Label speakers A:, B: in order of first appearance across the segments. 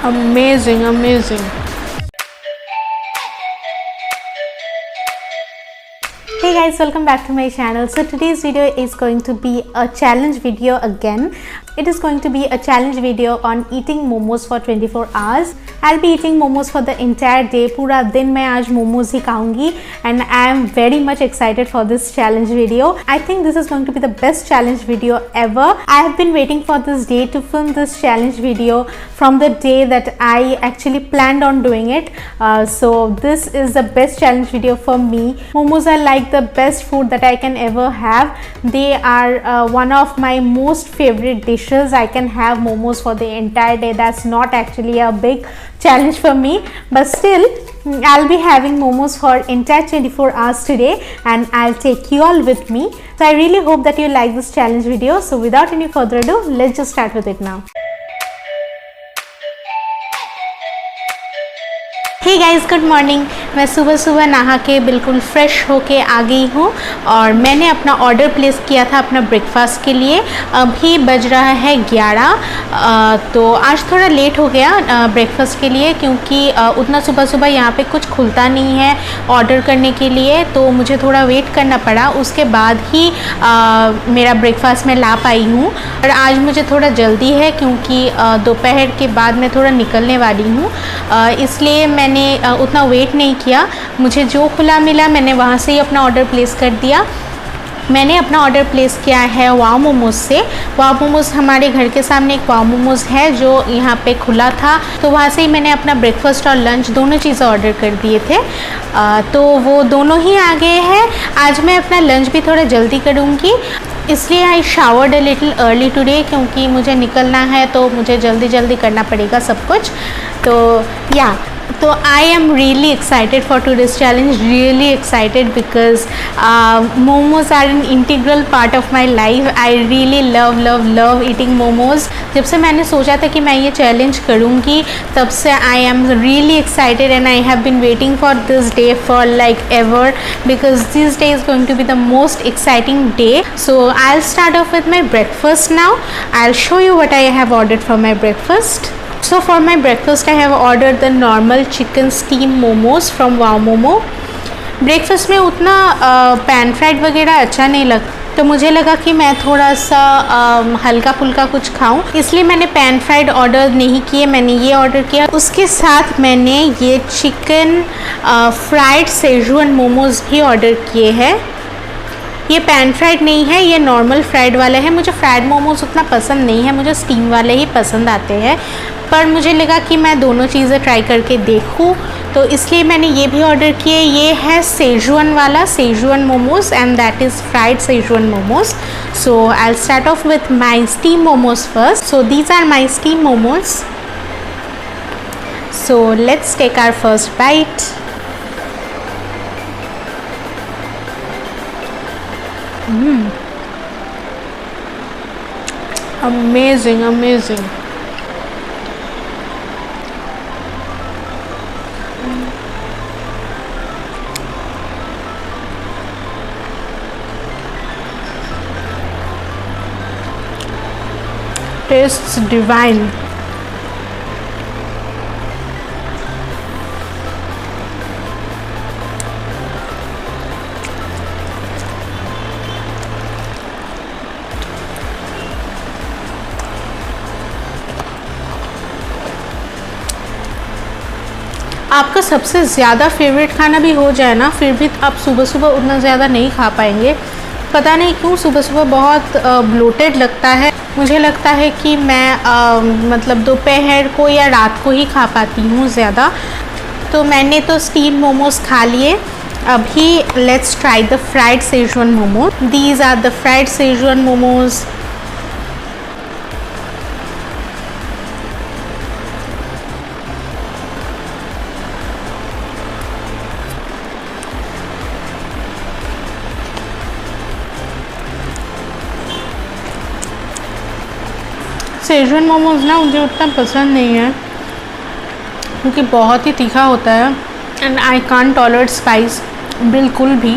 A: Amazing, amazing. Hey guys, welcome back to my channel. So today's video is going to be a challenge video again. It is going to be a challenge video on eating momos for 24 hours. I'll be eating momos for the entire day. पूरा दिन मैं आज momos ही खाऊंगी and I am very much excited for this challenge video. I think this is going to be the best challenge video ever. I have been waiting for this day to film this challenge video from the day that I actually planned on doing it. So this is the best challenge video for me. Momos are like the best food that I can ever have. They are one of my most favorite dishes. I can have momos for the entire day. That's not actually a big challenge for me, but still I'll be having momos for entire 24 hours today and I'll take you all with me. So I really hope that you like this challenge video. So without any further ado, let's just start with it now. Hey guys, good morning. मैं सुबह सुबह नहा के बिल्कुल fresh होके आ गई हूँ और मैंने अपना ऑर्डर प्लेस किया था अपना ब्रेकफास्ट के लिए। अभी बज रहा है 11। तो आज थोड़ा लेट हो गया ब्रेकफास्ट के लिए, क्योंकि उतना सुबह सुबह यहाँ पे कुछ खुलता नहीं है ऑर्डर करने के लिए, तो मुझे थोड़ा वेट करना पड़ा। उसके बाद ही मेरा ब्रेकफास्ट मैं ला पाई हूँ। और आज मुझे थोड़ा जल्दी है क्योंकि दोपहर के बाद मैं थोड़ा निकलने वाली हूँ, इसलिए मैंने उतना वेट नहीं किया। मुझे जो खुला मिला मैंने वहाँ से ही अपना ऑर्डर प्लेस कर दिया। मैंने अपना ऑर्डर प्लेस किया है वाव मोमोज से। वाव मोमोज हमारे घर के सामने एक वाव मोमोज है जो यहाँ पे खुला था, तो वहाँ से ही मैंने अपना ब्रेकफास्ट और लंच दोनों चीज़ें ऑर्डर कर दिए थे। तो वो दोनों ही आ गए हैं। आज मैं अपना लंच भी थोड़ा जल्दी करूँगी, इसलिए I showered a little early today, क्योंकि मुझे निकलना है तो मुझे जल्दी जल्दी करना पड़ेगा सब कुछ। तो I am really excited for today's challenge, really excited because momos are an integral part of my life. I really love eating momos. जब से मैंने सोचा था कि मैं ये चैलेंज करूँगी तब से I am really excited and I have been waiting for this day for like ever, because this day is going to be the most exciting day. So I'll start off with my breakfast now. I'll show you what I have ordered for my breakfast. So for my breakfast I have ordered the normal chicken steam momos from Wow Momo. Breakfast में उतना pan fried वगैरह अच्छा नहीं लगता, तो मुझे लगा कि मैं थोड़ा सा हल्का फुल्का कुछ खाऊं, इसलिए मैंने पैन फ्राइड ऑर्डर नहीं किए, मैंने ये ऑर्डर किया। उसके साथ मैंने ये चिकन फ्राइड सेजुअन मोमोज भी ऑर्डर किए हैं। ये पैन फ्राइड नहीं है, ये नॉर्मल फ्राइड वाला है। मुझे फ्राइड मोमोज उतना पसंद नहीं है, मुझे स्टीम वाले ही पसंद आते हैं, पर मुझे लगा कि मैं दोनों चीज़ें ट्राई करके देखूं, तो इसलिए मैंने ये भी ऑर्डर किए। ये है सेजुअन वाला, Szechuan momos, and that is fried Szechuan momos. So I will start off with my steam momos first. So these are my steam momos. So let's take our first bite. Amazing. Tastes divine. आपका सबसे ज़्यादा favourite खाना भी हो जाए ना, फिर भी आप सुबह सुबह उतना ज़्यादा नहीं खा पाएंगे। पता नहीं क्यों सुबह सुबह बहुत ब्लोटेड लगता है। मुझे लगता है कि मैं मतलब दोपहर को या रात को ही खा पाती हूँ ज़्यादा। तो मैंने तो स्टीम मोमोज खा लिए। अभी let's try the fried Szechuan momo. These are the fried Szechuan momos. Szechuan momos ना मुझे उतना पसंद नहीं है क्योंकि बहुत ही तीखा होता है and I can't tolerate spice बिल्कुल भी।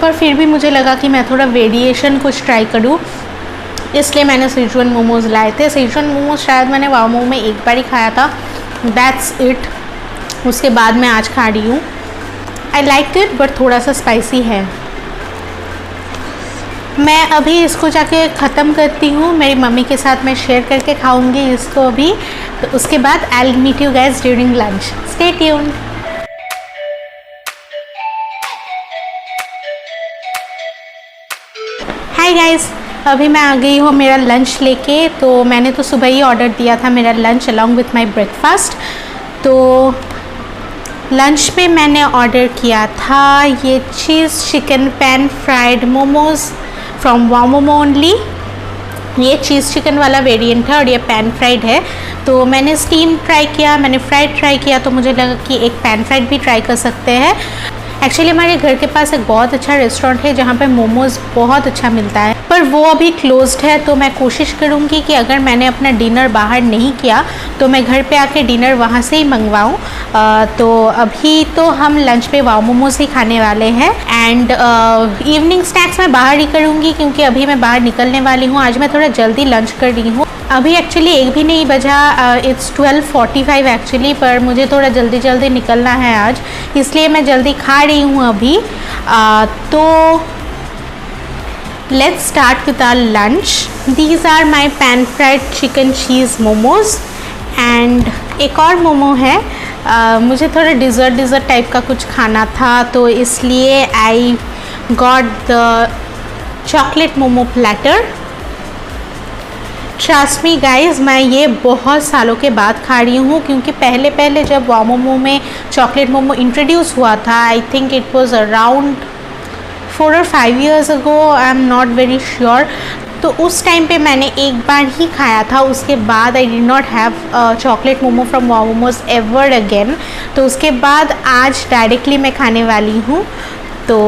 A: पर फिर भी मुझे लगा कि मैं थोड़ा वेरिएशन कुछ ट्राई करूँ, इसलिए मैंने सेजवान मोमोज़ लाए थे। सेजवान मोमोज शायद मैंने वामो में एक बार ही खाया था, दैट्स इट। उसके बाद मैं आज खा रही हूँ। आई लाइक इट बट थोड़ा सा स्पाइसी है। मैं अभी इसको जाके ख़त्म करती हूँ, मेरी मम्मी के साथ मैं शेयर करके खाऊंगी इसको अभी, तो उसके बाद I will meet you guys during lunch. Stay tuned. Hi guys, अभी मैं आ गई हूँ मेरा लंच लेके। तो मैंने तो सुबह ही ऑर्डर दिया था मेरा lunch along with my breakfast. तो लंच पे मैंने ऑर्डर किया था ये cheese chicken pan fried momos from Wow Momo only. ये चीज़ चिकन वाला वेरिएंट है और ये पैन फ्राइड है। तो मैंने स्टीम ट्राई किया, मैंने फ्राइड ट्राई किया, तो मुझे लगा कि एक पैन फ्राइड भी ट्राई कर सकते हैं। एक्चुअली हमारे घर के पास एक बहुत अच्छा रेस्टोरेंट है जहाँ पे मोमोज़ बहुत अच्छा मिलता है, पर वो अभी क्लोज्ड है। तो मैं कोशिश करूँगी कि अगर मैंने अपना डिनर बाहर नहीं किया तो मैं घर पे आके डिनर वहाँ से ही मंगवाऊँ। तो अभी तो हम लंच पे वाव मोमोज़ ही खाने वाले हैं एंड इवनिंग स्नैक्स मैं बाहर ही करूँगी क्योंकि अभी मैं बाहर निकलने वाली हूँ। आज मैं थोड़ा जल्दी लंच कर रही हूँ। अभी एक्चुअली एक भी नहीं बजा, इट्स 12:45 एक्चुअली, पर मुझे थोड़ा जल्दी निकलना है आज, इसलिए मैं जल्दी खा रही हूँ अभी। तो let's start with our lunch. These are my pan fried chicken cheese momos and एक और मोमो है। मुझे थोड़ा डिज़र्ट टाइप का कुछ खाना था, तो इसलिए I got the chocolate momo platter. Trust me guys, मैं ये बहुत सालों के बाद खा रही हूँ क्योंकि पहले जब वामोमो में चॉकलेट मोमो इंट्रोड्यूस हुआ था, I think it was around 4 or 5 years ago, I am not very sure. तो उस टाइम पे मैंने एक बार ही खाया था, उसके बाद I did not have chocolate momo from Wow Momos ever again. तो उसके बाद आज डायरेक्टली मैं खाने वाली हूँ। तो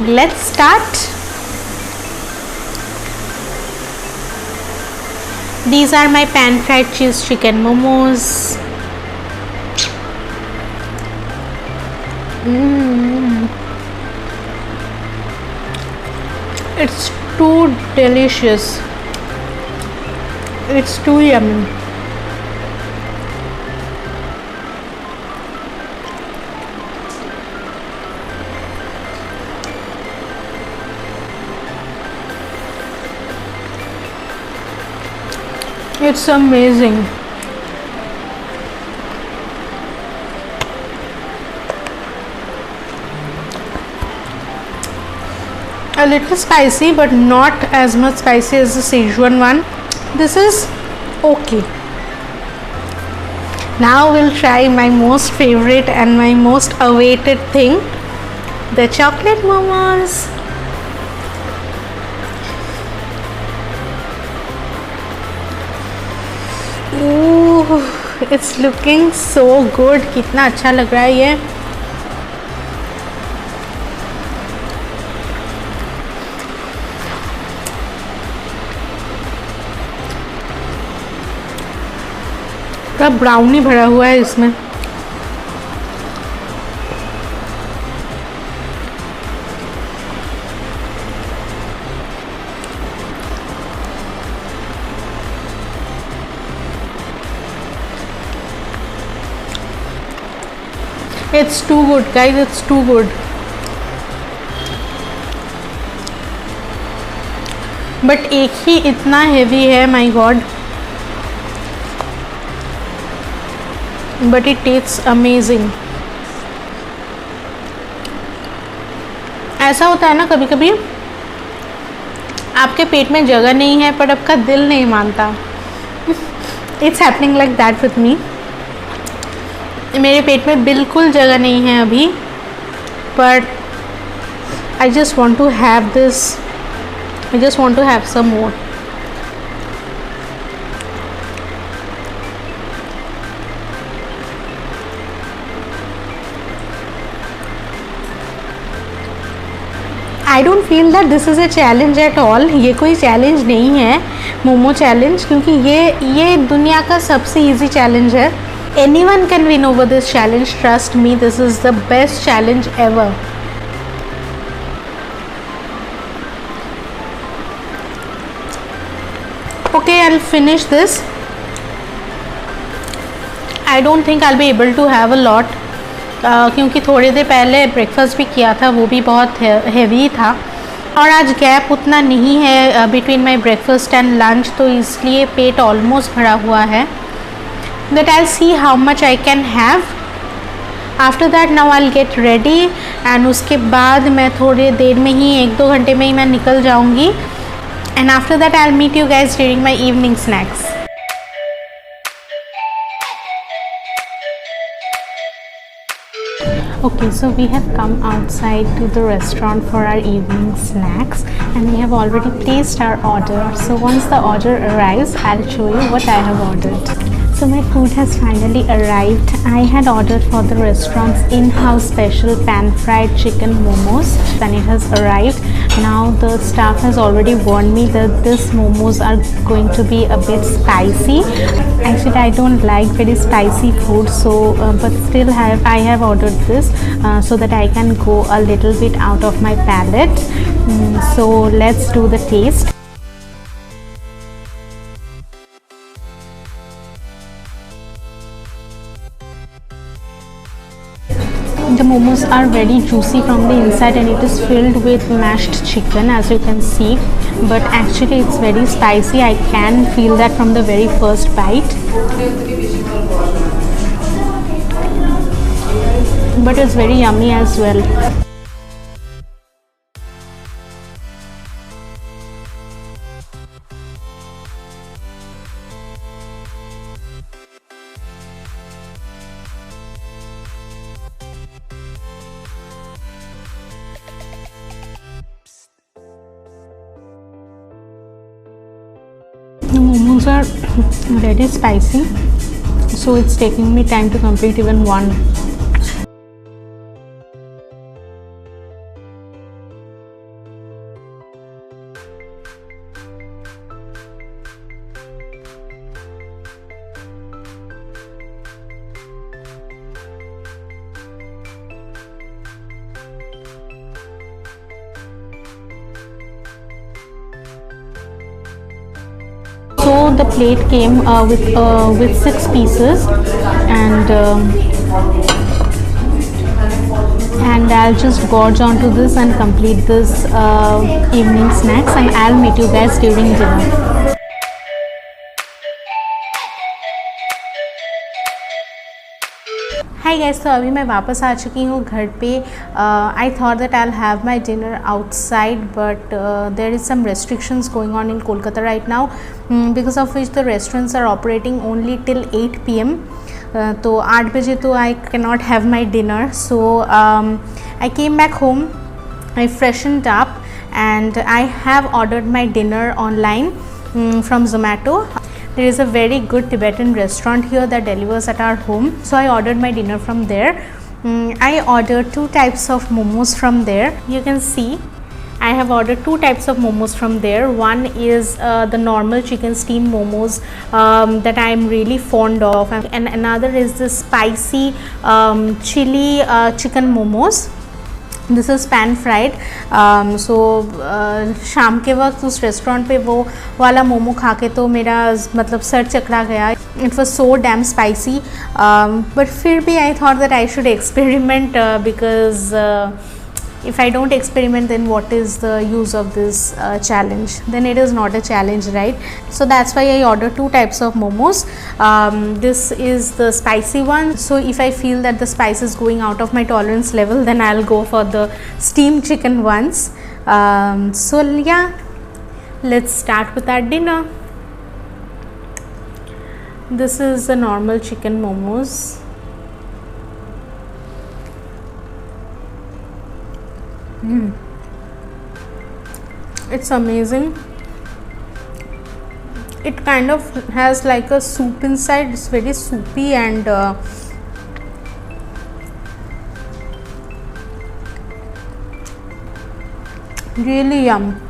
A: let's start. These are my pan fried cheese chicken momos. It's too delicious. It's too yummy. It's amazing. A little spicy but not as much spicy as the Szechuan one. This is okay. Now we'll try my most favorite and my most awaited thing, the chocolate momos. It's looking so good. कितना अच्छा लग रहा है ये। पूरा brownie भरा हुआ है इसमें। It's too good guys, it's too good. But एक ही इतना हेवी है, my God, but it tests amazing. ऐसा होता है ना कभी कभी आपके पेट में जगह नहीं है पर आपका दिल नहीं मानता। It's happening like that with me. मेरे पेट में बिल्कुल जगह नहीं है अभी, but I just want to have this, I just want to have some more. I don't feel that this is a challenge at all. ये कोई चैलेंज नहीं है मोमो चैलेंज, क्योंकि ये दुनिया का सबसे ईजी चैलेंज है। Anyone can win over this challenge, trust me, this is the best challenge ever. Okay, I'll finish this. I don't think I'll be able to have a lot, क्योंकि थोड़ी देर पहले breakfast भी किया था, वो भी बहुत हेवी था, और आज गैप उतना नहीं है between my breakfast and lunch, तो इसलिए पेट ऑलमोस्ट भरा हुआ है। That I'll see how much I can have. After that now I'll get ready, and उसके बाद मैं थोड़ी देर में ही 1-2 घंटे में ही मैं निकल जाऊँगी, and after that I'll meet you guys during my evening snacks. Okay, so we have come outside to the restaurant for our evening snacks, and we have already placed our order. So once the order arrives, I'll show you what I have ordered. So my food has finally arrived. I had ordered for the restaurant's in-house special pan-fried chicken momos, and it has arrived. Now the staff has already warned me that these momos are going to be a bit spicy. Actually, I don't like very spicy food, so but still I have ordered this so that I can go a little bit out of my palate. So let's do the taste. The momos are very juicy from the inside, and it is filled with mashed chicken, as you can see, but actually it's very spicy. I can feel that from the very first bite, but it's very yummy as well. The momos are very spicy, so it's taking me time to complete even one. So the plate came with 6 pieces, and I'll just gorge onto this and complete this evening snacks, and I'll meet you guys during dinner. Hi guys, तो अभी मैं वापस आ चुकी हूँ घर पे। I thought that I will have my dinner outside, but there is some restrictions going on in Kolkata right now, because of which the restaurants are operating only till 8 PM. तो 8 बजे तो I can not have my dinner, so I came back home, I freshened up, and I have ordered my dinner online from Zomato. There is a very good Tibetan restaurant here that delivers at our home, so I ordered my dinner from there. I ordered 2 types of momos from there. You can see I have ordered 2 types of momos from there. One is the normal chicken steam momos that I am really fond of, and another is the spicy chili chicken momos. This is pan fried. So शाम के वक्त उस restaurant पे वो वाला मोमो खा के तो मेरा मतलब सर चकरा गया. It was so damn spicy, but फिर भी आई thought that I should experiment, because if I don't experiment, then what is the use of this challenge? Then it is not a challenge, right? So that's why I ordered 2 types of momos. This is the spicy one, so if I feel that the spice is going out of my tolerance level, then I'll go for the steamed chicken ones. So yeah, let's start with our dinner. This is the normal chicken momos. It's amazing. It kind of has like a soup inside. It's very soupy, and really yum.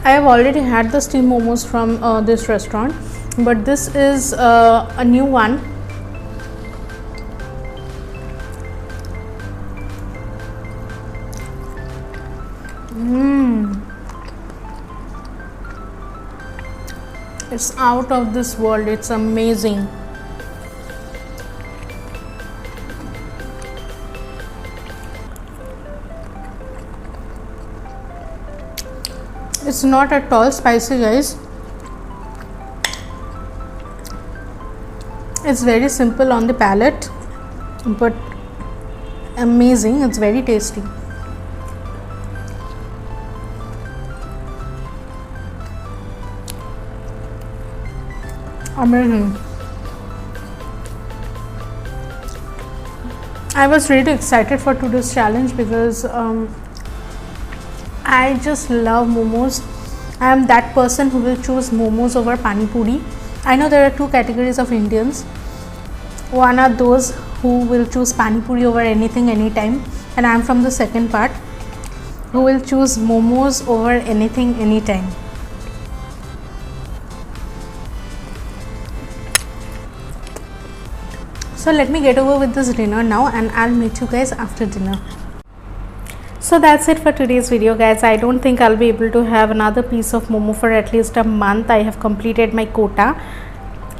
A: I have already had the steamed momos from this restaurant, but this is a new one. It's out of this world. It's amazing. It's not at all spicy, guys. It's very simple on the palate, but amazing. It's very tasty. Amazing. I was really excited for today's challenge because I just love momos. I am that person who will choose momos over pani puri. I know there are two categories of Indians. One are those who will choose pani puri over anything, anytime, and I am from the second part, who will choose momos over anything, anytime. So let me get over with this dinner now, and I'll meet you guys after dinner. So that's it for today's video, guys. I don't think I'll be able to have another piece of momo for at least a month. I have completed my quota.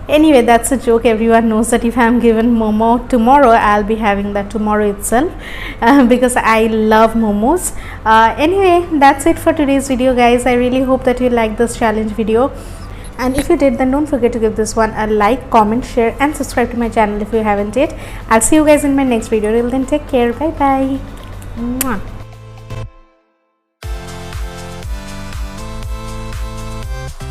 A: Anyway, that's a joke. Everyone knows that if I'm given momo tomorrow, I'll be having that tomorrow itself because I love momos. Anyway, that's it for today's video, guys. I really hope that you liked this challenge video. And if you did, then don't forget to give this one a like, comment, share and subscribe to my channel if you haven't yet. I'll see you guys in my next video. Till then, take care. Bye bye. Mwah.